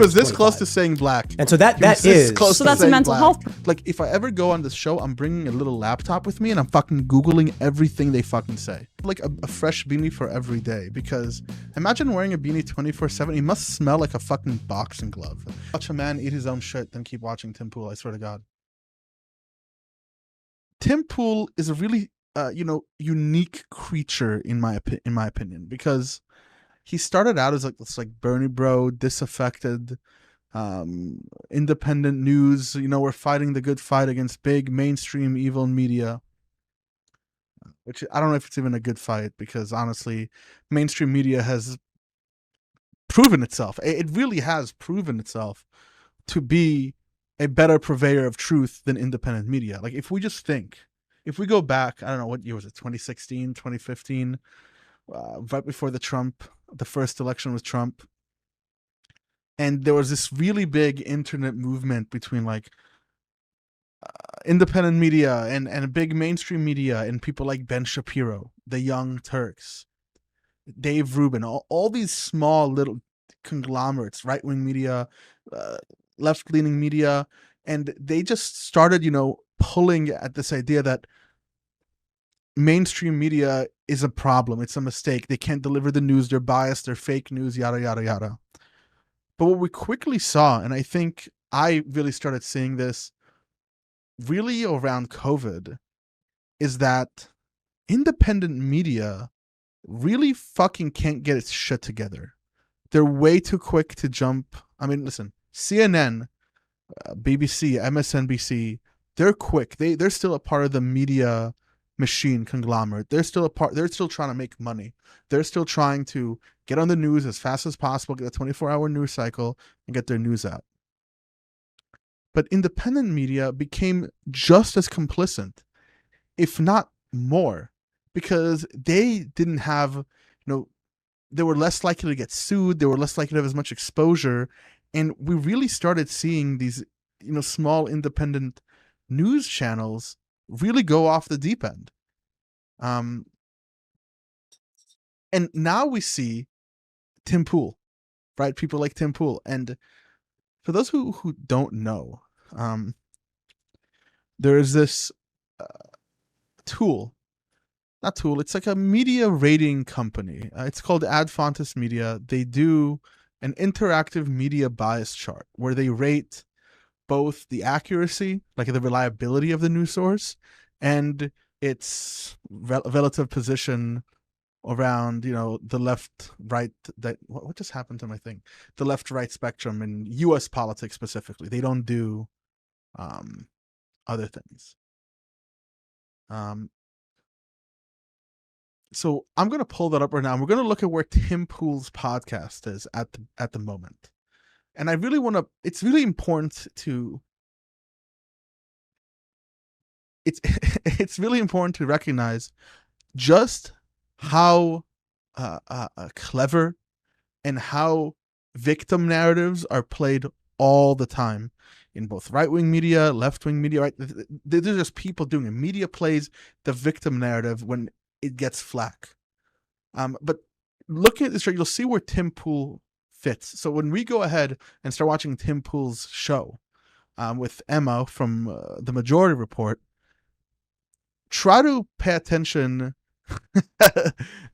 was this close to saying black. And so that is... So that's a mental health. Like, if I ever go on this show, I'm bringing a little laptop with me and I'm fucking Googling everything they fucking say. Like a fresh beanie for every day. Because imagine wearing a beanie 24/7. It must smell like a fucking boxing glove. Watch a man eat his own shit, then keep watching Tim Pool, I swear to God. Tim Pool is a really, unique creature in my opinion, because he started out as like this Bernie bro, disaffected, independent news. We're fighting the good fight against big mainstream evil media, which I don't know if it's even a good fight, because honestly, mainstream media has proven itself. It really has proven itself to be a better purveyor of truth than independent media. Like, if we go back, I don't know, what year was it, 2016, 2015, right before the first election with Trump. And there was this really big internet movement between independent media and big mainstream media and people like Ben Shapiro, the Young Turks, Dave Rubin, all these small little conglomerates, right-wing media, left-leaning media, and they just started, pulling at this idea that mainstream media is a problem. It's a mistake. They can't deliver the news. They're biased. They're fake news, yada, yada, yada. But what we quickly saw, and I think I really started seeing this really around COVID, is that independent media really fucking can't get its shit together. They're way too quick to jump. I mean, listen, CNN, BBC, MSNBC, they're quick. They're still a part of the media machine conglomerate. They're still trying to make money. They're still trying to get on the news as fast as possible, get a 24-hour news cycle, and get their news out. But independent media became just as complicit, if not more, because they didn't have, they were less likely to get sued. They were less likely to have as much exposure. And we really started seeing these, small independent news channels really go off the deep end. And now we see Tim Pool, right? People like Tim Pool. And for those who don't know, there is this it's like a media rating company. It's called Adfontes Media. They do an interactive media bias chart where they rate both the accuracy, like the reliability of the news source, and its relative position around, the left-right, what just happened to my thing? The left-right spectrum in U.S. politics specifically. They don't do other things. So I'm going to pull that up right now. We're going to look at where Tim Pool's podcast is at the moment. And I really want to, it's really important to, it's really important to recognize just how clever and how victim narratives are played all the time in both right-wing media, left-wing media, right? There's just people doing it. Media plays the victim narrative when it gets flack. But looking at this, you'll see where Tim Pool fits. So when we go ahead and start watching Tim Pool's show with Emma from The Majority Report, try to pay attention.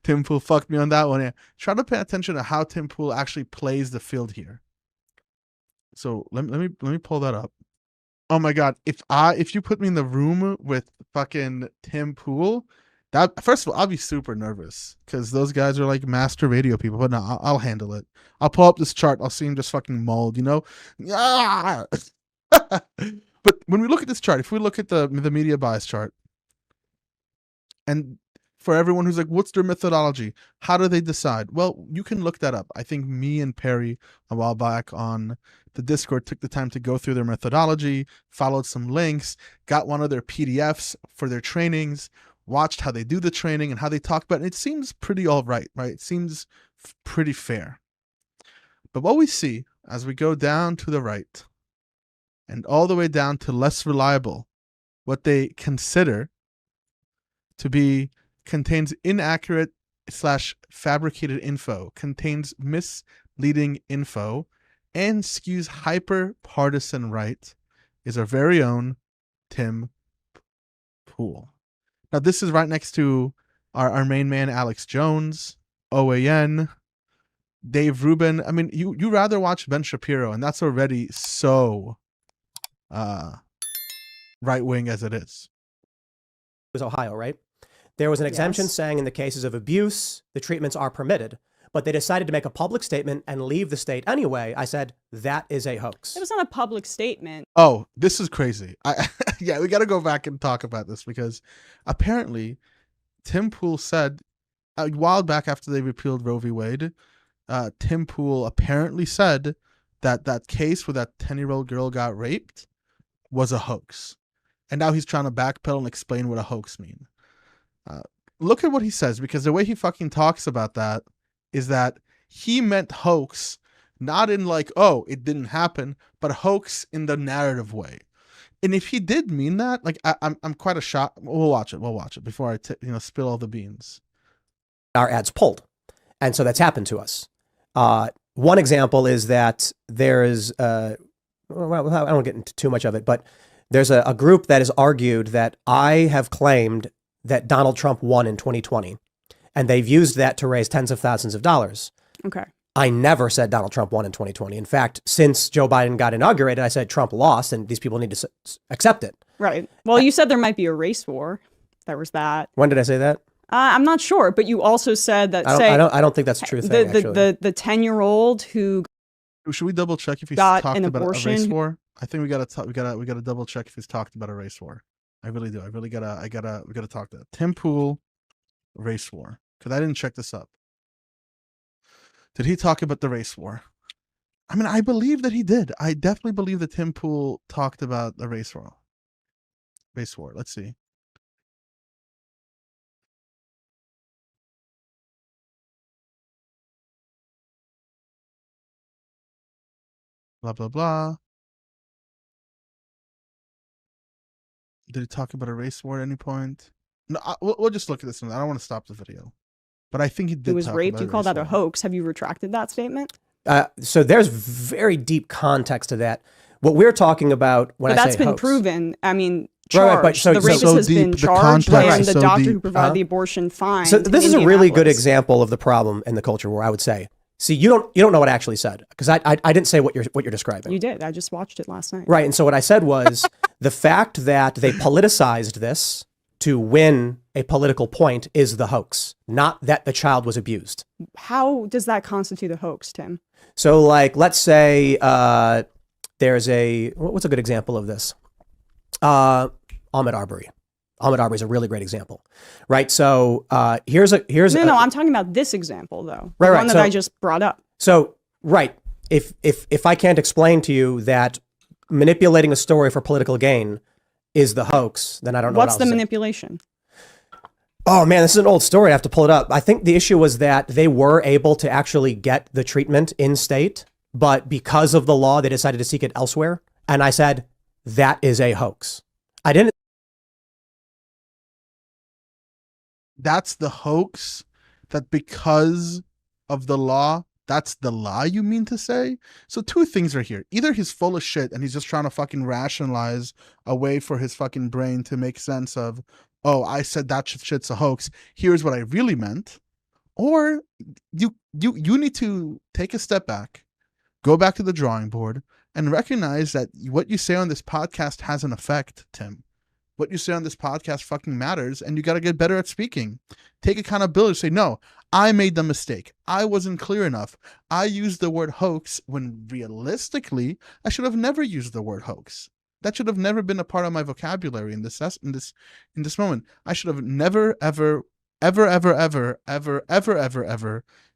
Tim Pool fucked me on that one. Yeah. Try to pay attention to how Tim Pool actually plays the field here. So let me pull that up. Oh my God. If you put me in the room with fucking Tim Pool, that, first of all, I'll be super nervous because those guys are like master radio people, but no, I'll handle it. I'll pull up this chart. I'll see him just fucking mauled, Ah! But when we look at this chart, if we look at the media bias chart, and for everyone who's like, what's their methodology? How do they decide? Well, you can look that up. I think me and Perry a while back on the Discord took the time to go through their methodology, followed some links, got one of their PDFs for their trainings, watched how they do the training and how they talk about it. It seems pretty all right? It seems pretty fair. But what we see as we go down to the right and all the way down to less reliable, what they consider to be contains inaccurate / fabricated info, contains misleading info, and skews hyper-partisan right is our very own Tim Pool. Now, this is right next to our main man, Alex Jones, OAN, Dave Rubin. I mean, you rather watch Ben Shapiro, and that's already so right-wing as it is. It was Ohio, right? There was an exemption Yes. saying in the cases of abuse, the treatments are permitted, but they decided to make a public statement and leave the state anyway. I said, that is a hoax. It was not a public statement. Oh, this is crazy. Yeah, we got to go back and talk about this because apparently Tim Pool said a while back after they repealed Roe v. Wade, Tim Pool apparently said that that case where that 10-year-old girl got raped was a hoax. And now he's trying to backpedal and explain what a hoax means. Look at what he says, because the way he fucking talks about that is that he meant hoax, not in like, oh, it didn't happen, but hoax in the narrative way. And if he did mean that, like, I'm quite a shock. We'll watch it before I spill all the beans. Our ads pulled. And so that's happened to us. One example is that there's, well, I don't get into too much of it, but there's a group that has argued that I have claimed that Donald Trump won in 2020, and they've used that to raise tens of thousands of dollars. Okay. I never said Donald Trump won in 2020. In fact, since Joe Biden got inaugurated, I said Trump lost, and these people need to accept it. Right. Well, you said there might be a race war. There was that. When did I say that? I'm not sure, but you also said that. I don't think that's a true thing. The 10-year-old who should we double check if he's got talked an about abortion? a race war? I think we gotta double check if he's talked about a race war. I really do. We gotta talk to that. Tim Pool, race war. Because I didn't check this up. Did he talk about the race war? I mean, I believe that he did. I definitely believe that Tim Pool talked about the race war. Race war. Let's see. Blah, blah, blah. Did he talk about a race war at any point? No, we'll just look at this. I don't want to stop the video. But I think he did. who was talk raped. about You called race that a war. hoax. Have you retracted that statement? So there's very deep context to that. What we're talking about when But I that's say been hoax, proven. I mean, Right, charged. but so- the rapist so has been deep, the charged, context and is the so doctor deep. who provided the abortion fined. So this is a in really good Indianapolis. example of the problem in the culture war, I would say. See, you don't know what I actually said, because I didn't say what you're describing. You did. I just watched it last night. Right, and so what I said was the fact that they politicized this to win a political point is the hoax, not that the child was abused. How does that constitute a hoax, Tim? So, like, let's say there's what's a good example of this? Ahmaud Arbery. Ahmaud Arbery is a really great example, right? So here's No, I'm talking about this example though. The Right, one that I just brought up. So, right, if I can't explain to you that manipulating a story for political gain is the hoax, then I don't know What's what the else to say. manipulation? Oh man, this is an old story. I have to pull it up. I think the issue was that they were able to actually get the treatment in state, but because of the law, they decided to seek it elsewhere. And I said, that is a hoax. I didn't. That's the hoax, that because of the law, that's the lie, you mean to say? So two things are here. Either he's full of shit and he's just trying to fucking rationalize a way for his fucking brain to make sense of, oh, I said that shit's a hoax. Here's what I really meant. Or you need to take a step back, go back to the drawing board, and recognize that what you say on this podcast has an effect, Tim. What you say on this podcast fucking matters, and you got to get better at speaking. Take accountability. Say, no, I made the mistake. I wasn't clear enough. I used the word hoax when realistically, I should have never used the word hoax. That should have never been a part of my vocabulary in this moment. I should have never, ever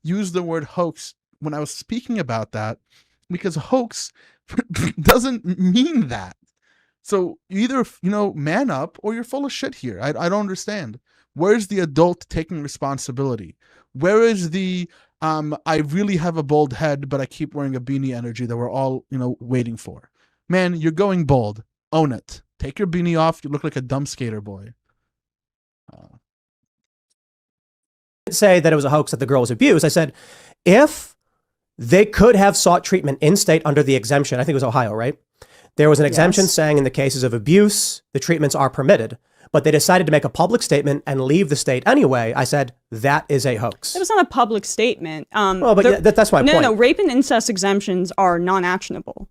used the word hoax when I was speaking about that, because hoax doesn't mean that. So you either, man up, or you're full of shit here. I don't understand. Where's the adult taking responsibility? Where is the, I really have a bald head, but I keep wearing a beanie energy that we're all, waiting for? Man, you're going bald. Own it. Take your beanie off. You look like a dumb skater boy. Say that it was a hoax that the girl was abused. I said, if They could have sought treatment in state under the exemption. I think it was Ohio, right? There was an exemption saying in the cases of abuse, the treatments are permitted, but they decided to make a public statement and leave the state anyway. I said, that is a hoax. It was not a public statement. Well, but that's my point. No, rape and incest exemptions are non-actionable.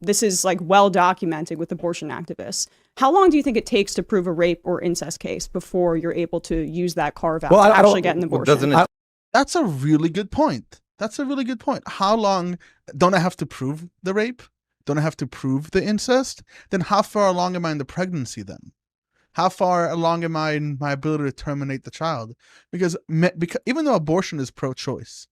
This is like well documented with abortion activists. How long do you think it takes to prove a rape or incest case before you're able to use that carve out to actually get an abortion? That's a really good point. That's a really good point. How long don't I have to prove the rape? Don't I have to prove the incest? Then how far along am I in the pregnancy then? How far along am I in my ability to terminate the child? Because even though abortion is pro-choice,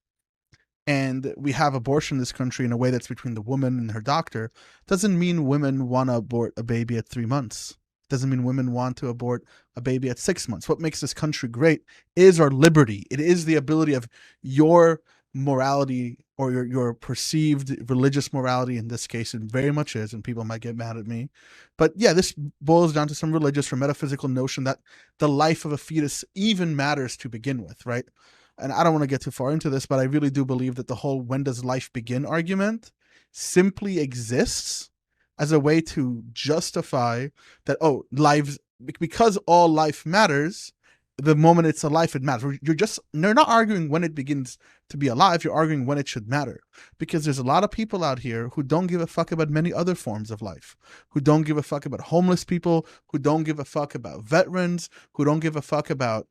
and we have abortion in this country in a way that's between the woman and her doctor, doesn't mean women want to abort a baby at 3 months. Doesn't mean women want to abort a baby at 6 months. What makes this country great is our liberty. It is the ability of your morality or your perceived religious morality in this case. It very much is, and people might get mad at me. But yeah, this boils down to some religious or metaphysical notion that the life of a fetus even matters to begin with, right? And I don't want to get too far into this, but I really do believe that the whole when does life begin argument simply exists as a way to justify that, oh, because all life matters, the moment it's alive, it matters. They're not arguing when it begins to be alive, you're arguing when it should matter. Because there's a lot of people out here who don't give a fuck about many other forms of life, who don't give a fuck about homeless people, who don't give a fuck about veterans, who don't give a fuck about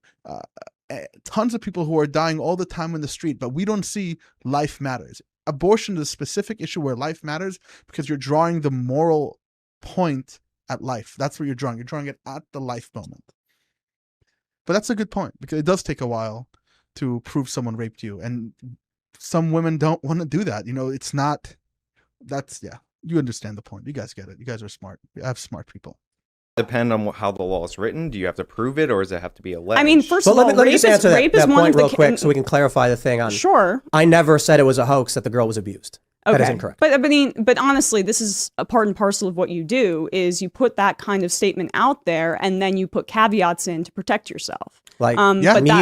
tons of people who are dying all the time in the street, but we don't see life matters. Abortion is a specific issue where life matters because you're drawing the moral point at life. That's where you're drawing. You're drawing it at the life moment. But that's a good point because it does take a while to prove someone raped you. And some women don't want to do that. You know, it's not, you understand the point. You guys get it. You guys are smart. You have smart people. Depend on how the law is written. Do you have to prove it, or does it have to be alleged? I mean, first of all, let me just answer that point real quick so we can clarify the thing on. Sure. I never said it was a hoax that the girl was abused. Okay. That is incorrect. But honestly, this is a part and parcel of what you do is you put that kind of statement out there and then you put caveats in to protect yourself. Like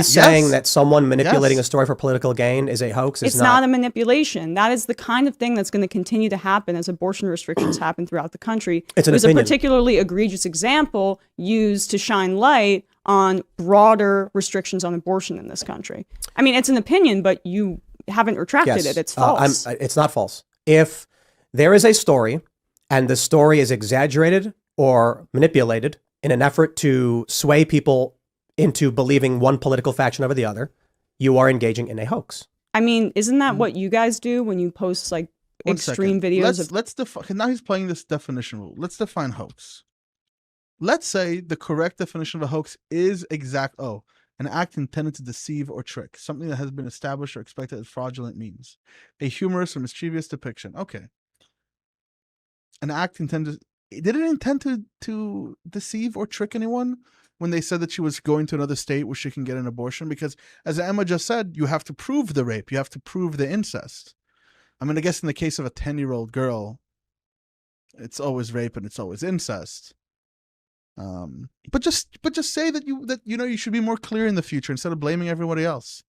saying that someone manipulating a story for political gain is a hoax. It's not a manipulation. That is the kind of thing that's going to continue to happen as abortion restrictions happen throughout the country. It was a particularly egregious example used to shine light on broader restrictions on abortion in this country. I mean, it's an opinion, but you haven't retracted it. It's false. It's not false. If there is a story and the story is exaggerated or manipulated in an effort to sway people into believing one political faction over the other, you are engaging in a hoax. I mean, isn't that what you guys do when you post like extreme videos? Let's define. Now he's playing this definition rule. Let's define hoax. Let's say the correct definition of a hoax is an act intended to deceive or trick, something that has been established or expected as fraudulent means, a humorous or mischievous depiction. Okay. An act intended. Did it intend to deceive or trick anyone when they said that she was going to another state where she can get an abortion? Because as Emma just said, you have to prove the rape. You have to prove the incest. I mean, I guess in the case of a 10-year-old girl, it's always rape and it's always incest. But just say that you should be more clear in the future instead of blaming everybody else.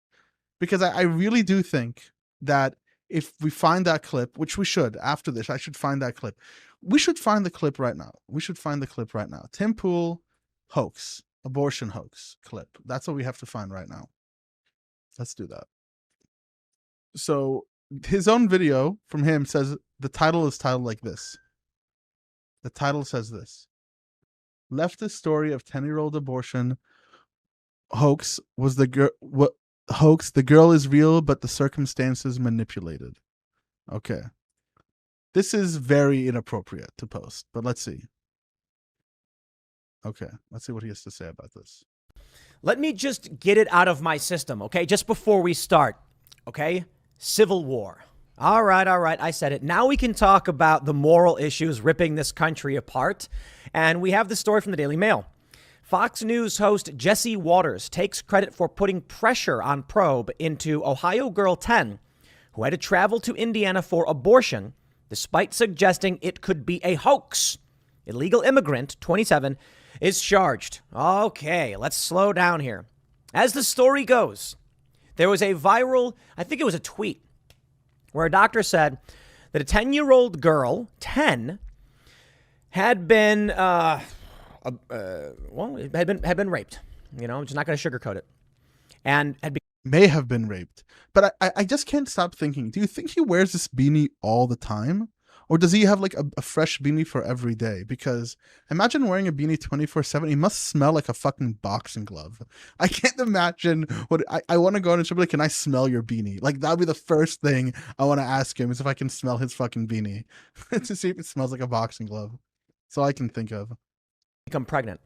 Because I really do think that if we find that clip, which we should, after this, I should find that clip. We should find the clip right now. Tim Pool hoax, abortion hoax clip. That's what we have to find right now. Let's do that. So his own video from him says the title is titled like this. The title says this. Leftist story of 10-year-old abortion hoax was hoax. The girl is real, but the circumstances manipulated. Okay. This is very inappropriate to post, but let's see. Okay, let's see what he has to say about this. Let me just get it out of my system, okay? Just before we start, okay? Civil war. All right, I said it. Now we can talk about the moral issues ripping this country apart. And we have the story from the Daily Mail. Fox News host Jesse Waters takes credit for putting pressure on probe into Ohio girl 10, who had to travel to Indiana for abortion, despite suggesting it could be a hoax. Illegal immigrant, 27, is charged. Okay, let's slow down here. As the story goes, there was a viral, I think it was a tweet, where a doctor said that a 10-year-old girl, 10, had been, had been raped. You know, I'm just not going to sugarcoat it. And had may have been raped. But I just can't stop thinking, do you think he wears this beanie all the time? Or does he have like a fresh beanie for every day? Because imagine wearing a beanie 24/7. He must smell like a fucking boxing glove. I can't imagine what I want to go in and be like, can I smell your beanie? Like that would be the first thing I want to ask him, is if I can smell his fucking beanie to see if it smells like a boxing glove. That's all I can think of. become pregnant,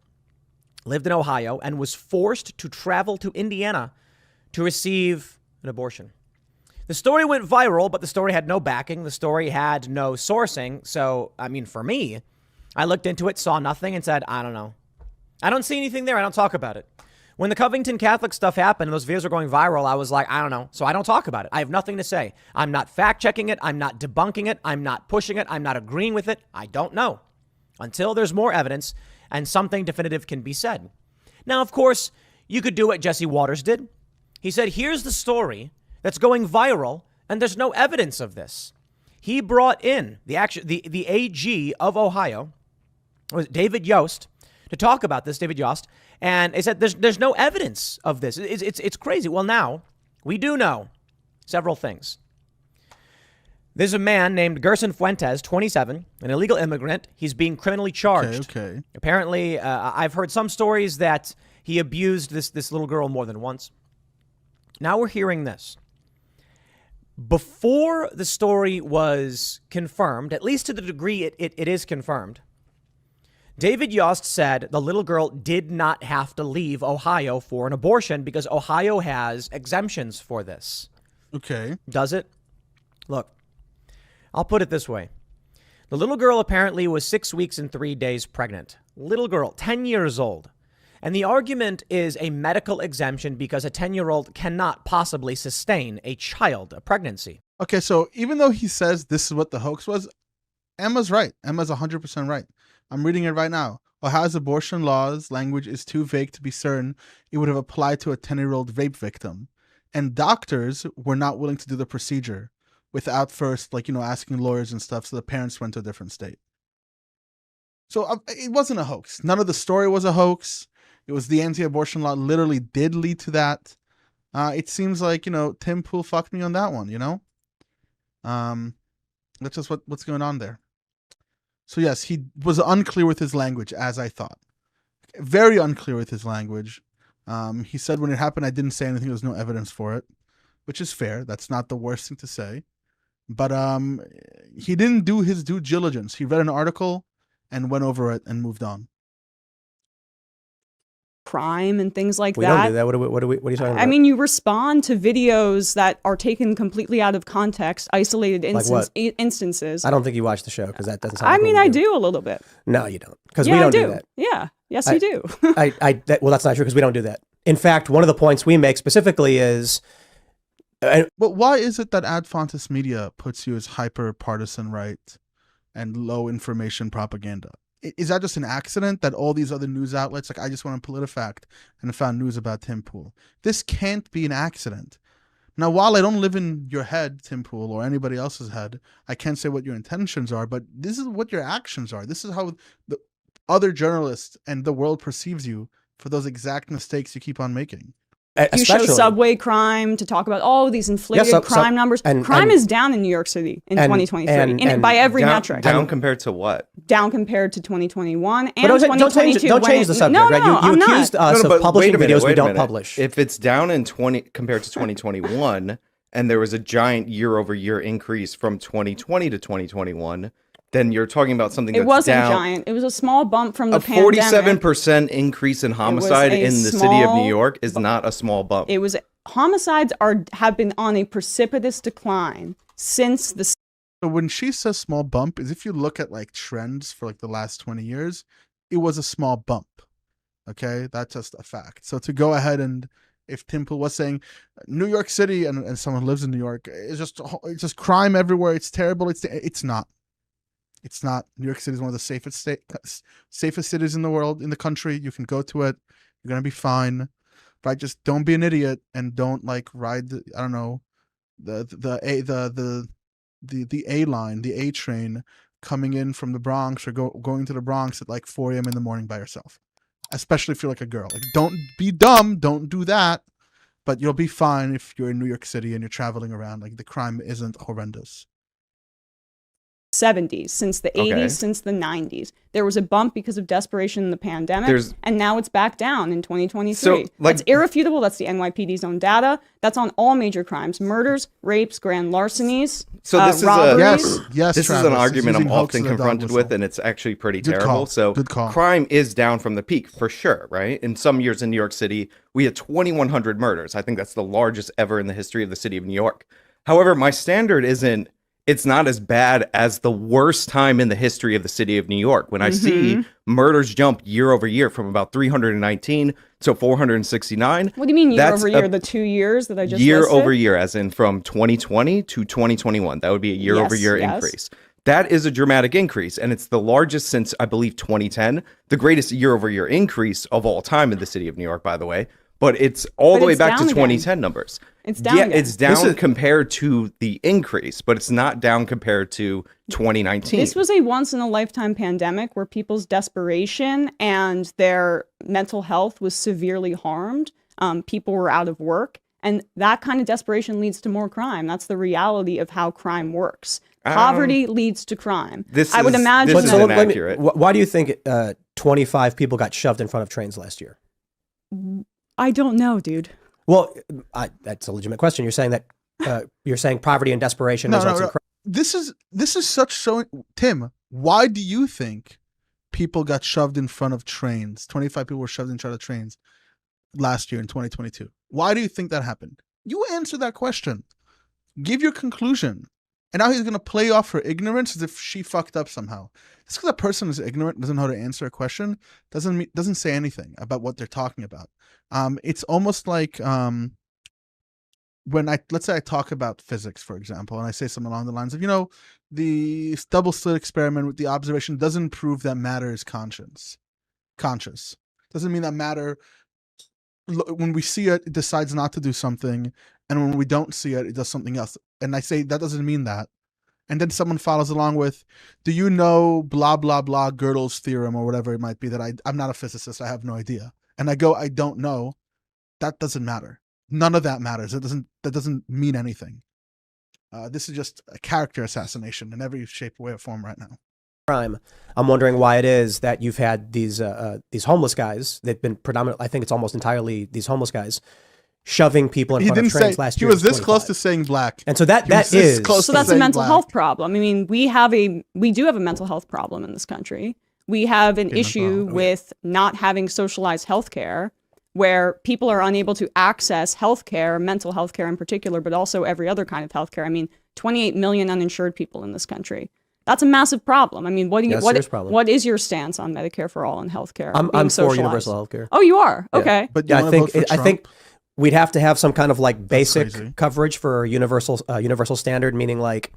lived in Ohio, and was forced to travel to Indiana to receive an abortion. The story went viral, but the story had no backing. The story had no sourcing. So, I mean, for me, I looked into it, saw nothing, and said, I don't know. I don't see anything there. I don't talk about it. When the Covington Catholic stuff happened and those videos were going viral, I was like, I don't know. So I don't talk about it. I have nothing to say. I'm not fact checking it. I'm not debunking it. I'm not pushing it. I'm not agreeing with it. I don't know until there's more evidence and something definitive can be said. Now, of course, you could do what Jesse Waters did. He said, here's the story that's going viral, and there's no evidence of this. He brought in the AG of Ohio, was David Yost, to talk about this, David Yost, and he said there's no evidence of this. It's crazy. Well, now we do know several things. There's a man named Gerson Fuentes, 27, an illegal immigrant. He's being criminally charged. Okay. Apparently, I've heard some stories that he abused this little girl more than once. Now we're hearing this. Before the story was confirmed, at least to the degree it is confirmed, David Yost said the little girl did not have to leave Ohio for an abortion because Ohio has exemptions for this. Okay. Does it? Look, I'll put it this way. The little girl apparently was 6 weeks and 3 days pregnant. Little girl, 10 years old. And the argument is a medical exemption because a 10-year-old cannot possibly sustain a child, a pregnancy. Okay, so even though he says this is what the hoax was, Emma's right. Emma's 100% right. I'm reading it right now. Ohio's abortion laws language is too vague to be certain it would have applied to a 10-year-old rape victim. And doctors were not willing to do the procedure without first, asking lawyers and stuff, so the parents went to a different state. So it wasn't a hoax. None of the story was a hoax. It was the anti-abortion law literally did lead to that. It seems like, Tim Pool fucked me on that one, That's just what's going on there. So yes, he was unclear with his language, as I thought. Very unclear with his language. He said when it happened, I didn't say anything. There was no evidence for it, which is fair. That's not the worst thing to say. But he didn't do his due diligence. He read an article and went over it and moved on. Crime and things like we that. We don't do that. What are you talking about? I mean, you respond to videos that are taken completely out of context, isolated instances. I don't think you watch the show because that doesn't sound I like mean, what we I do. do a little bit. No, you don't. Because we don't do that. Yeah. Yes, you do. Well, that's not true because we don't do that. In fact, one of the points we make specifically is... But why is it that Ad Fontes Media puts you as hyper partisan right and low information propaganda? Is that just an accident that all these other news outlets, like I just went on PolitiFact and found news about Tim Pool? This can't be an accident. Now, while I don't live in your head, Tim Pool, or anybody else's head, I can't say what your intentions are, but this is what your actions are. This is how the other journalists and the world perceives you for those exact mistakes you keep on making. You show subway crime to talk about all these inflated crime numbers. Crime is down in New York City in 2023 by every metric. Down compared to what? Down compared to 2021 and 2022. Don't change the subject, right? You accused us of publishing videos we don't publish. If it's down in compared to 2021, and there was a giant year-over-year increase from 2020 to 2021, then you're talking about something that's down. It wasn't giant. It was a small bump from the pandemic. A 47% increase in homicide in the city of New York is not a small bump. Homicides have been on a precipitous decline since the... So when she says small bump, is if you look at trends for the last 20 years, it was a small bump. Okay, that's just a fact. So to go ahead and if Tim Pool was saying New York City and someone lives in New York, it's just crime everywhere. It's terrible. It's not. It's not. New York City is one of the safest cities in the world, in the country. You can go to it. You're going to be fine. But just don't be an idiot and don't ride the the A line, the A train coming in from the Bronx or going to the Bronx at like 4 a.m. in the morning by yourself, especially if you're like a girl. Like, don't be dumb, don't do that, but you'll be fine if you're in New York City and you're traveling around. Like, the crime isn't horrendous. 70s, since the 80s, since the 90s. There was a bump because of desperation in the pandemic, and now it's back down in 2023. So, that's irrefutable. That's the NYPD's own data. That's on all major crimes: murders, rapes, grand larcenies, so this robberies. This is an argument I'm often confronted with, and it's actually pretty terrible. So crime is down from the peak for sure, right? In some years in New York City, we had 2,100 murders. I think that's the largest ever in the history of the city of New York. However, my standard isn't, it's not as bad as the worst time in the history of the city of New York. When I see murders jump year over year from about 319 to 469. What do you mean year over year? The 2 years that I just year listed? Over year, as in from 2020 to 2021. That would be a year over year increase. That is a dramatic increase, and it's the largest since, I believe, 2010. The greatest year over year increase of all time in the city of New York, by the way. But it's all the way back to 2010 numbers. It's down. Yeah, it's down compared to the increase, but it's not down compared to 2019. This was a once-in-a-lifetime pandemic where people's desperation and their mental health was severely harmed. People were out of work, and that kind of desperation leads to more crime. That's the reality of how crime works. Poverty leads to crime. I would imagine. This is inaccurate. Why do you think 25 people got shoved in front of trains last year? I don't know, dude. Well, that's a legitimate question. You're saying that you're saying poverty and desperation results in crime. This is such so. Tim, why do you think people got shoved in front of trains? 25 people were shoved in front of trains last year in 2022. Why do you think that happened? You answer that question. Give your conclusion. And now he's going to play off her ignorance as if she fucked up somehow. Just because a person is ignorant, doesn't know how to answer a question, doesn't say anything about what they're talking about. It's almost like when let's say I talk about physics, for example, and I say something along the lines of, the double slit experiment with the observation doesn't prove that matter is conscious. Doesn't mean that matter, when we see it, it decides not to do something, and when we don't see it, it does something else. And I say that doesn't mean that. And then someone follows along with, do you know blah, blah, blah, Gödel's theorem or whatever it might be, that I'm not a physicist, I have no idea. And I go, I don't know. That doesn't matter. None of that matters. That doesn't mean anything. This is just a character assassination in every shape, way, or form right now. Crime. I'm wondering why it is that you've had these homeless guys. They've been predominantly, I think it's almost entirely these homeless guys, shoving people in front of trains last year. He was this close to saying black. And so that's a mental health problem. I mean, we do have a mental health problem in this country. We have an issue with not having socialized healthcare, where people are unable to access healthcare, mental health care in particular, but also every other kind of healthcare. I mean, 28 million uninsured people in this country. That's a massive problem. I mean, what is your stance on Medicare for all and healthcare? I'm for universal healthcare. Oh, you are? Okay. Yeah. But yeah, I think we'd have to have some kind of like basic coverage for universal standard, meaning like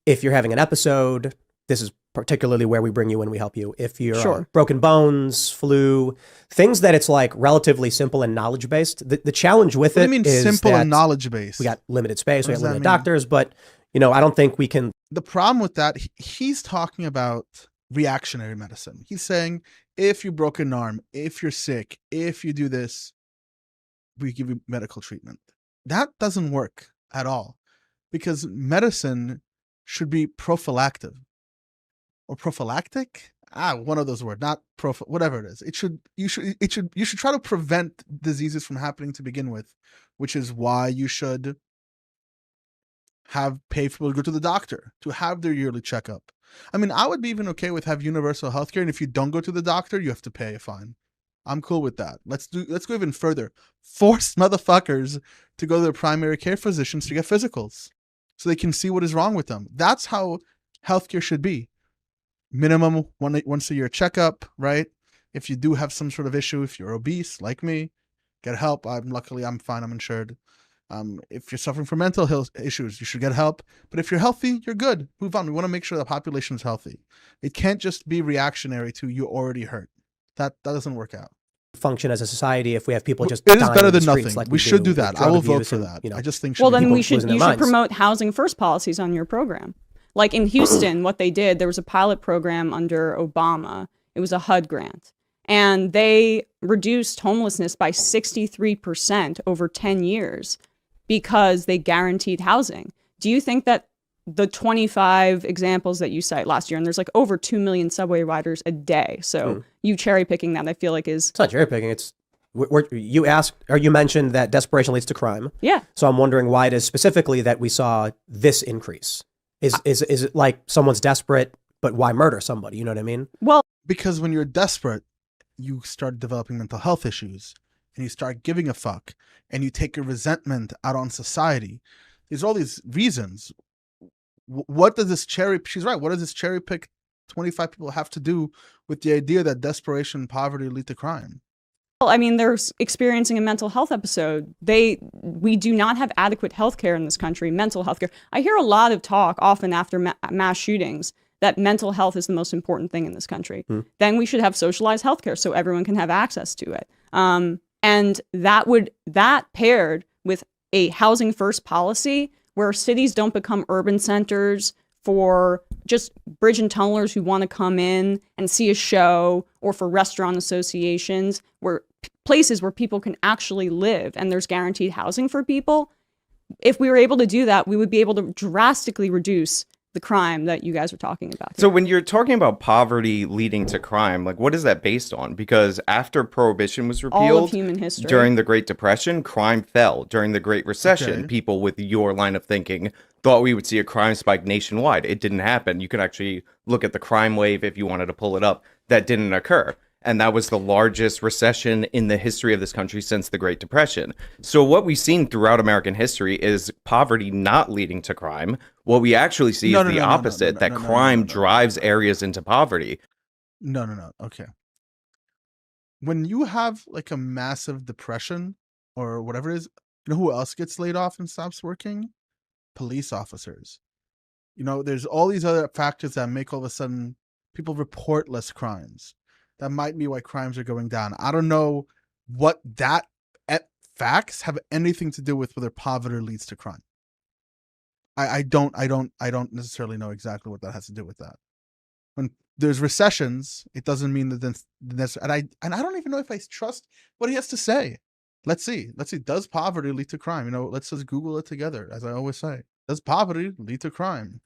if you're having an episode, this is particularly where we bring you in, we help you. If you're broken bones, flu, things that it's like relatively simple and knowledge based. The challenge with it is simple and knowledge based. We got limited space, we got limited doctors, but I don't think we can. The problem with that, he's talking about reactionary medicine. He's saying if you broke an arm, if you're sick, if you do this, we give you medical treatment. That doesn't work at all, because medicine should be prophylactic. Or prophylactic? One of those words, not whatever it is. You should try to prevent diseases from happening to begin with, which is why you should pay for people to go to the doctor, to have their yearly checkup. I mean, I would be even okay with have universal healthcare, and if you don't go to the doctor, you have to pay a fine. I'm cool with that. Let's go even further. Force motherfuckers to go to their primary care physicians to get physicals, so they can see what is wrong with them. That's how healthcare should be. Minimum once a year checkup, right? If you do have some sort of issue, if you're obese like me, get help. Luckily I'm fine. I'm insured. If you're suffering from mental health issues, you should get help. But if you're healthy, you're good. Move on. We want to make sure the population is healthy. It can't just be reactionary to you already hurt. That doesn't work out. function as a society if we have people just it is dying better in the than streets nothing. like we should do that. I will vote for and, that. you know. I just think well, then you losing their should minds. promote housing first policies on your program. Like in Houston, what they did, there was a pilot program under Obama. It was a HUD grant, and they reduced homelessness by 63% over 10 years because they guaranteed housing. Do you think that the 25 examples that you cite last year, and there's like over 2 million subway riders a day. So you cherry picking that, I feel like is... It's not cherry picking. It's you asked, or you mentioned that desperation leads to crime. Yeah. So I'm wondering why it is specifically that we saw this increase. Is it like someone's desperate, but why murder somebody? You know what I mean? Well, because when you're desperate, you start developing mental health issues, and you start giving a fuck, and you take your resentment out on society. There's all these reasons. What does this she's right, what does this cherry pick 25 people have to do with the idea that desperation and poverty lead to crime? I mean, they're experiencing a mental health episode. We do not have adequate health care in this country, mental health care. I hear a lot of talk often after mass shootings that mental health is the most important thing in this country. Then we should have socialized health care so everyone can have access to it. And that paired with a housing first policy where cities don't become urban centers for just bridge and tunnelers who want to come in and see a show, or for restaurant associations, where places where people can actually live and there's guaranteed housing for people. If we were able to do that, we would be able to drastically reduce the crime that you guys are talking about here. So when you're talking about poverty leading to crime, like what is that based on? Because after Prohibition was repealed, all of human history, during the Great Depression, crime fell. During the Great Recession, people with your line of thinking thought we would see a crime spike nationwide. It didn't happen. You could actually look at the crime wave if you wanted to pull it up. That didn't occur. And that was the largest recession in the history of this country since the Great Depression. So what we've seen throughout American history is poverty not leading to crime. What we actually see is the opposite, that crime drives areas into poverty. No. Okay. When you have like a massive depression or whatever it is, you know who else gets laid off and stops working? Police officers. You know, there's all these other factors that make all of a sudden people report less crimes. That might be why crimes are going down. I don't know what that facts have anything to do with whether poverty leads to crime. I don't necessarily know exactly what that has to do with that. When there's recessions, it doesn't mean that and I don't even know if I trust what he has to say. Let's see. Does poverty lead to crime? You know, let's just Google it together, as I always say. Does poverty lead to crime?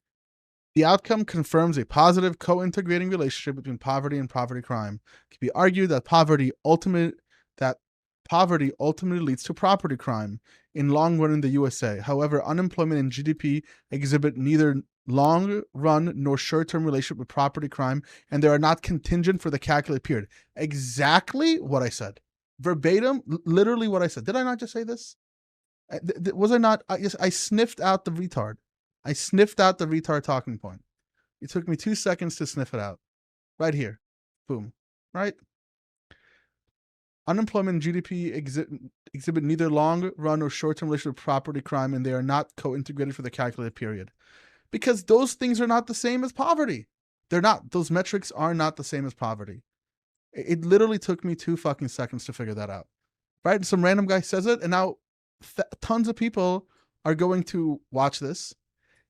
The outcome confirms a positive co-integrating relationship between poverty and poverty crime. It can be argued that poverty ultimately leads to property crime in long run in the USA. However, unemployment and GDP exhibit neither long run nor short-term relationship with property crime, and they are not contingent for the calculated period. Exactly what I said. Verbatim, literally what I said. Did I not just say this? Was I not? I sniffed out the retard. I sniffed out the retard talking point. It took me 2 seconds to sniff it out. Right here. Boom. Right? Unemployment and GDP exhibit neither long-run or short-term relation with property crime, and they are not co-integrated for the calculated period. Because those things are not the same as poverty. They're not. Those metrics are not the same as poverty. It literally took me 2 fucking seconds to figure that out. Right? Some random guy says it, and now tons of people are going to watch this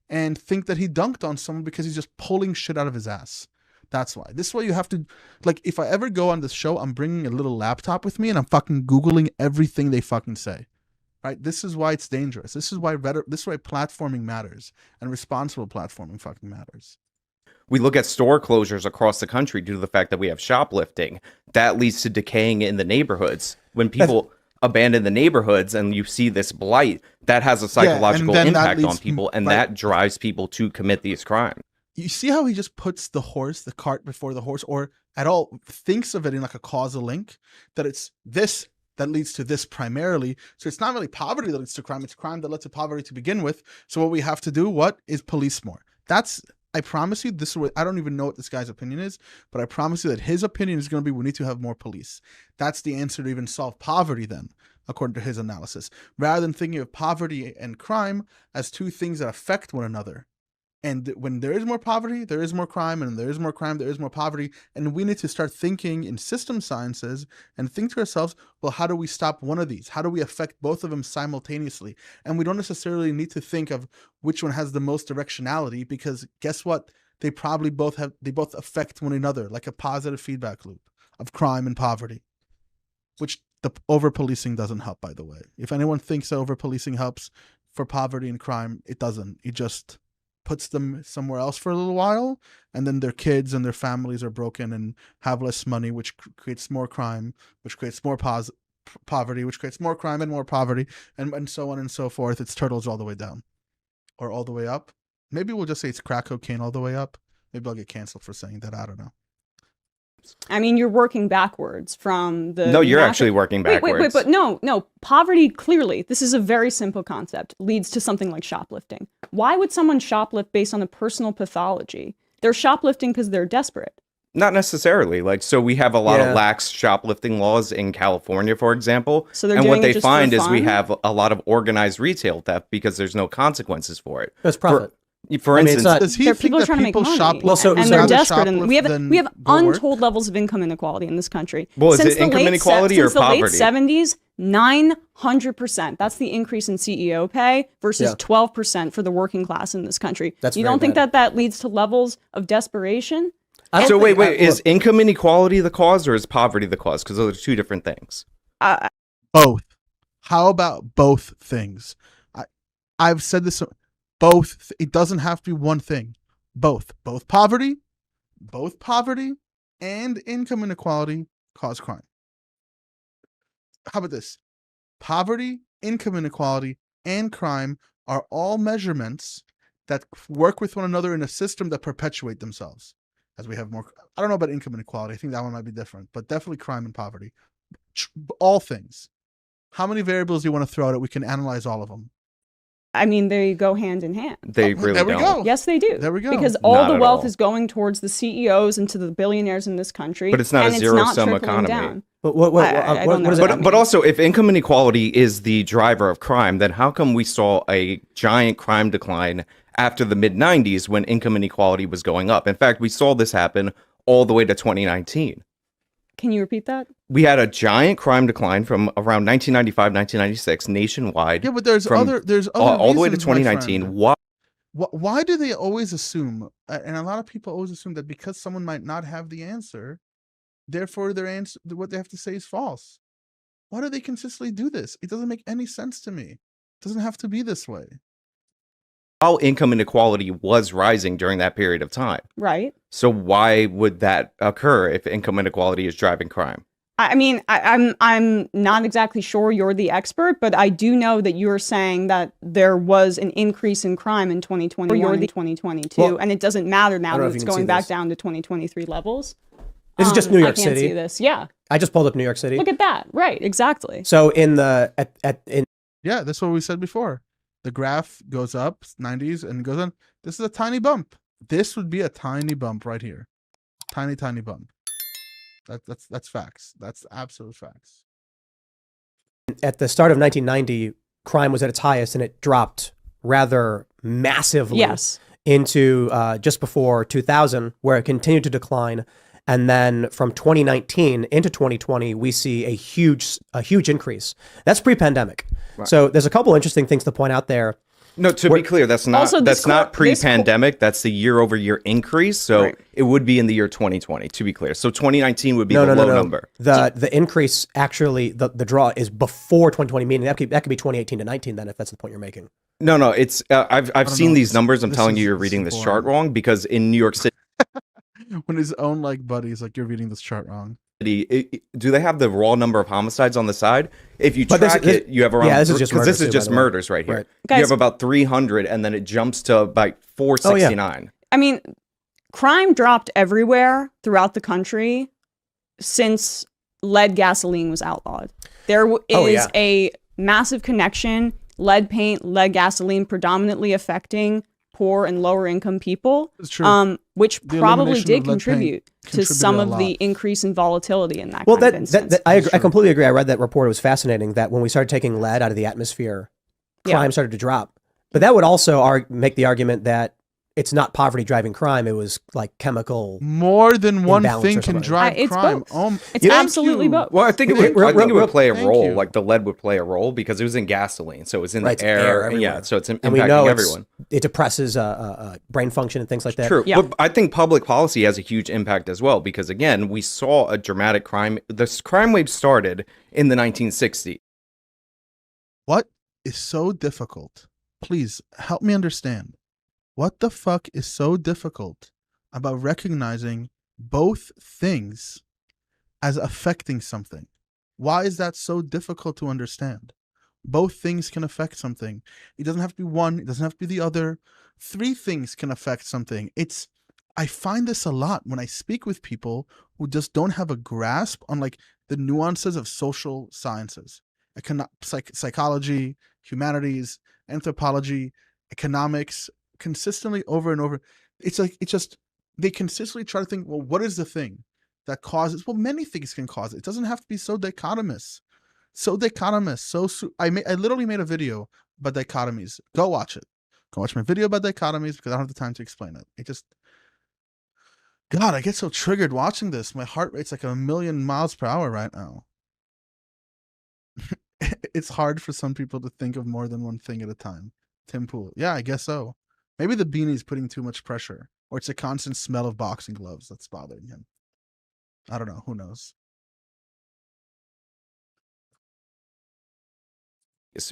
and think that he dunked on someone because he's just pulling shit out of his ass. That's why. This is why you have to, like, if I ever go on this show, I'm bringing a little laptop with me and I'm fucking Googling everything they fucking say. Right? This is why it's dangerous. This is why platforming matters, and responsible platforming fucking matters. We look at store closures across the country due to the fact that we have shoplifting. That leads to decaying in the neighborhoods. When people abandon the neighborhoods and you see this blight, that has a psychological impact on people, and that drives people to commit these crimes. You see how he just puts the cart before the horse, or at all thinks of it in like a causal link, that it's this that leads to this primarily. So it's not really poverty that leads to crime, it's crime that led to poverty to begin with. So what we have to do, what is police more? I promise you, this is what, I don't even know what this guy's opinion is, but I promise you that his opinion is going to be, we need to have more police. That's the answer to even solve poverty then, according to his analysis. Rather than thinking of poverty and crime as two things that affect one another And when there is more poverty, there is more crime, and there is more crime, there is more poverty. And we need to start thinking in system sciences and think to ourselves, well, how do we stop one of these? How do we affect both of them simultaneously? And we don't necessarily need to think of which one has the most directionality, because guess what? They both affect one another, like a positive feedback loop of crime and poverty, which the over-policing doesn't help, by the way. If anyone thinks over-policing helps for poverty and crime, it doesn't. It just puts them somewhere else for a little while, and then their kids and their families are broken and have less money, which creates more crime, which creates more poverty, which creates more crime and more poverty, and so on and so forth. It's turtles all the way down or all the way up. Maybe we'll just say it's crack cocaine all the way up. Maybe I'll get canceled for saying that. I don't know. I mean, you're working backwards from the... No, you're actually working backwards. Wait, but no. Poverty, clearly, this is a very simple concept, leads to something like shoplifting. Why would someone shoplift based on a personal pathology? They're shoplifting because they're desperate. Not necessarily. Like, so we have a lot of lax shoplifting laws in California, for example. So they're and doing what they it just find for is we fun? have a lot of organized retail theft because there's no consequences for it. That's profit. For instance, does he think people are that trying to make people money, shoplift and they're rather desperate. And we have than untold levels of income inequality in this country. Well, is it income inequality or poverty? Since the late 70s, 900%. That's the increase in CEO pay versus 12% for the working class in this country. That's you very don't think bad. that leads to levels of desperation? So wait, is income inequality the cause or is poverty the cause? Because those are two different things. Both. How about both things? I've said this. Both. It doesn't have to be one thing. Both poverty and income inequality cause crime. How about this? Poverty, income inequality, and crime are all measurements that work with one another in a system that perpetuate themselves. As we have more, I don't know about income inequality. I think that one might be different, but definitely crime and poverty. All things. How many variables do you want to throw at it? We can analyze all of them. I mean, they go hand in hand. They really there we don't. go. Yes, they do. There we go. Because all Not the at wealth all. is going towards the CEOs and to the billionaires in this country. But it's not a and zero-sum trickling economy. down. But what don't know does what that that But also, if income inequality is the driver of crime, then how come we saw a giant crime decline after the mid-90s when income inequality was going up? In fact, we saw this happen all the way to 2019. Can you repeat that? We had a giant crime decline from around 1995, 1996 nationwide. Yeah, but there's other all the way to reasons, my 2019. friend. Why do they always assume, and a lot of people always assume that because someone might not have the answer, therefore their answer, what they have to say is false? Why do they consistently do this? It doesn't make any sense to me. It doesn't have to be this way. How income inequality was rising during that period of time. Right. So why would that occur if income inequality is driving crime? I mean, I'm not exactly sure you're the expert, but I do know that you're saying that there was an increase in crime in 2020. You're the 2022, Well, and it doesn't matter now I don't know that if it's you can see going back this. down to 2023 levels. This is just New York I can't City. see this. Yeah. I just pulled up New York City. Look at that. Right. Exactly. So in Yeah, that's what we said before. The graph goes up 90s and goes on. This is a tiny bump. This would be a tiny bump right here. Tiny bump. That's facts. That's absolute facts. at the start of 1990, crime was at its highest and it dropped rather massively into just before 2000, where it continued to decline. And then from 2019 into 2020, we see a huge increase. That's pre-pandemic. Right. So there's a couple interesting things to point out there. No, to be clear, that's not pre-pandemic. That's the year-over-year increase. So it would be in the year 2020. To be clear, so 2019 would be the low number. The increase actually, the draw is before 2020. Meaning that could be 2018 to 19. Then, if that's the point you're making. No, it's I've seen these numbers. I'm telling you, you're reading this chart wrong, because in New York City. When his own buddies you're reading this chart wrong. Do they have the raw number of homicides on the side? If you track it, you have around. Yeah, this is just murders right here. Right. You have about 300, and then it jumps to about 469. Oh, yeah. I mean, crime dropped everywhere throughout the country since lead gasoline was outlawed. There is a massive connection: lead paint, lead gasoline, predominantly affecting poor and lower income people, which probably did contribute to some of the increase in volatility in that. Well, I completely agree. I read that report. It was fascinating that when we started taking lead out of the atmosphere, crime started to drop. But that would also make the argument that it's not poverty driving crime. It was like chemical. More than one thing can drive crime. It's absolutely both. Well, I think it would play a role. Like the lead would play a role because it was in gasoline, so it was in the air. Yeah, so it's impacting everyone. It depresses brain function and things like that. True, but I think public policy has a huge impact as well because again, we saw a dramatic crime. This crime wave started in the 1960s. What is so difficult? Please help me understand. What the fuck is so difficult about recognizing both things as affecting something? Why is that so difficult to understand? Both things can affect something. It doesn't have to be one. It doesn't have to be the other. 3 things can affect something. I find this a lot when I speak with people who just don't have a grasp on like the nuances of social sciences, psychology, humanities, anthropology, economics, consistently over and over. It's just they consistently try to think, well, what is the thing that causes? Well, many things can cause it. It doesn't have to be so dichotomous. I literally made a video about dichotomies. Go watch it. Go watch my video about dichotomies because I don't have the time to explain it. God, I get so triggered watching this. My heart rate's like 1,000,000 miles per hour right now. It's hard for some people to think of more than one thing at a time. Tim Pool. Yeah, I guess so. Maybe the beanie's putting too much pressure, or it's a constant smell of boxing gloves that's bothering him. I don't know. Who knows?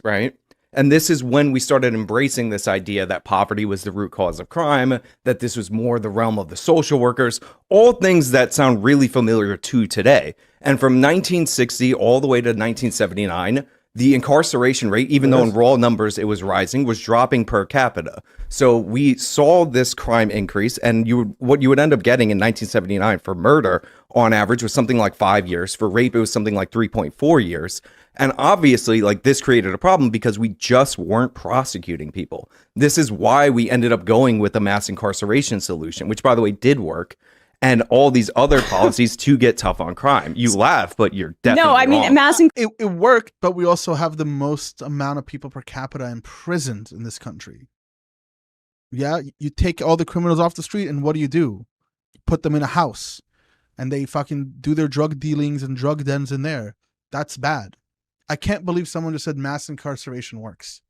Right? And this is when we started embracing this idea that poverty was the root cause of crime, that this was more the realm of the social workers, all things that sound really familiar to today. And from 1960 all the way to 1979, the incarceration rate, even though in raw numbers it was rising, was dropping per capita. So we saw this crime increase, and what you would end up getting in 1979 for murder on average was something like 5 years. For rape, it was something like 3.4 years. And obviously, like, this created a problem because we just weren't prosecuting people. This is why we ended up going with a mass incarceration solution, which, by the way, did work. And all these other policies to get tough on crime. You laugh, but you're definitely wrong. It worked, but we also have the most amount of people per capita imprisoned in this country. Yeah, you take all the criminals off the street, and what do? You put them in a house, and they fucking do their drug dealings and drug dens in there. That's bad. I can't believe someone just said mass incarceration works.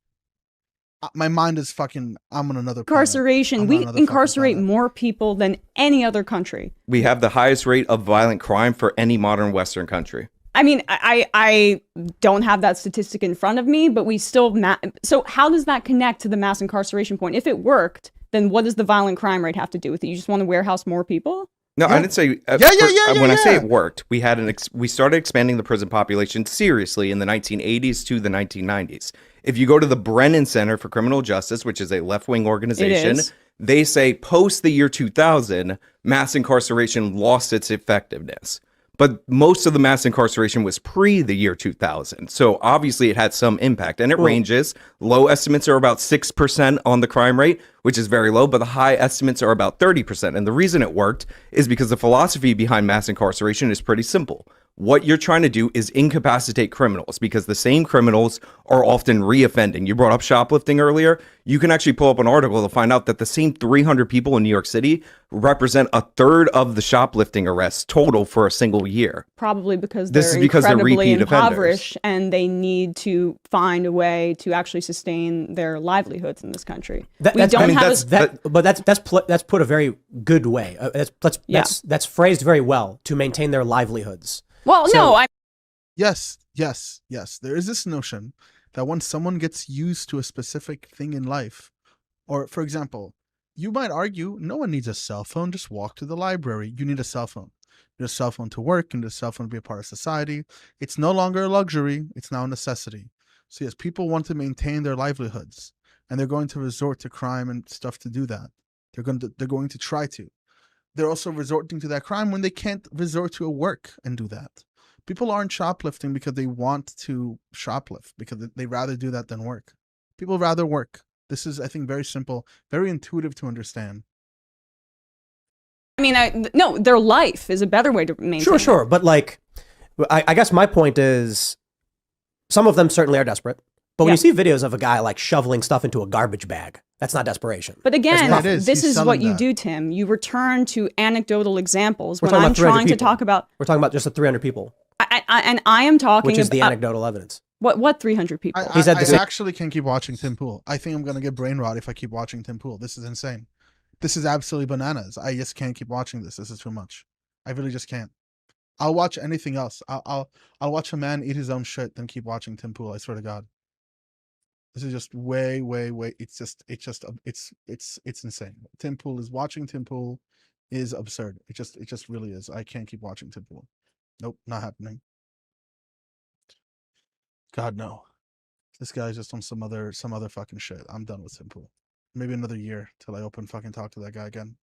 My mind is fucking, I'm on another planet. Incarceration. We incarcerate more people than any other country. We have the highest rate of violent crime for any modern Western country. I mean, I don't have that statistic in front of me, but we still... So how does that connect to the mass incarceration point? If it worked, then what does the violent crime rate have to do with it? You just want to warehouse more people? No, I didn't say... When I say it worked, we started expanding the prison population seriously in the 1980s to the 1990s. If you go to the Brennan Center for Criminal Justice, which is a left-wing organization, they say post the year 2000, mass incarceration lost its effectiveness. But most of the mass incarceration was pre the year 2000. So obviously it had some impact, and it ranges. Low estimates are about 6% on the crime rate, which is very low, but the high estimates are about 30%. And the reason it worked is because the philosophy behind mass incarceration is pretty simple. What you're trying to do is incapacitate criminals because the same criminals are often reoffending. You brought up shoplifting earlier. You can actually pull up an article to find out that the same 300 people in New York City represent a third of the shoplifting arrests total for a single year. Probably because they're incredibly impoverished and they need to find a way to actually sustain their livelihoods in this country. That's put a very good way. That's phrased very well, to maintain their livelihoods. Well, Yes. There is this notion that when someone gets used to a specific thing in life, or for example, you might argue no one needs a cell phone, just walk to the library. You need a cell phone. You need a cell phone to work, you need a cell phone to be a part of society. It's no longer a luxury, it's now a necessity. So yes, people want to maintain their livelihoods, and they're going to resort to crime and stuff to do that. They're going to try to. They're also resorting to that crime when they can't resort to a work and do that. People aren't shoplifting because they want to shoplift, because they rather do that than work. People rather work. This is, I think, very simple, very intuitive to understand. I mean, no, their life is a better way to maintain. Sure. But like, I guess my point is, some of them certainly are desperate. But when you see videos of a guy like shoveling stuff into a garbage bag, That's not desperation. But again, this He's is what you that. do, Tim. You return to anecdotal examples when I'm trying to talk about. We're talking about just the 300 people. And I am talking which is the anecdotal evidence. What 300 people? I actually can't keep watching Tim Pool. I think I'm gonna get brain rot if I keep watching Tim Pool. This is insane. This is absolutely bananas. I just can't keep watching this. This is too much. I really just can't. I'll watch anything else. I'll watch a man eat his own shit than keep watching Tim Pool. I swear to God. This is just way. It's insane. Tim Pool is watching Tim Pool is absurd. It just really is. I can't keep watching Tim Pool. Nope, not happening. God no. This guy's just on some other fucking shit. I'm done with Tim Pool. Maybe another year till I open fucking talk to that guy again.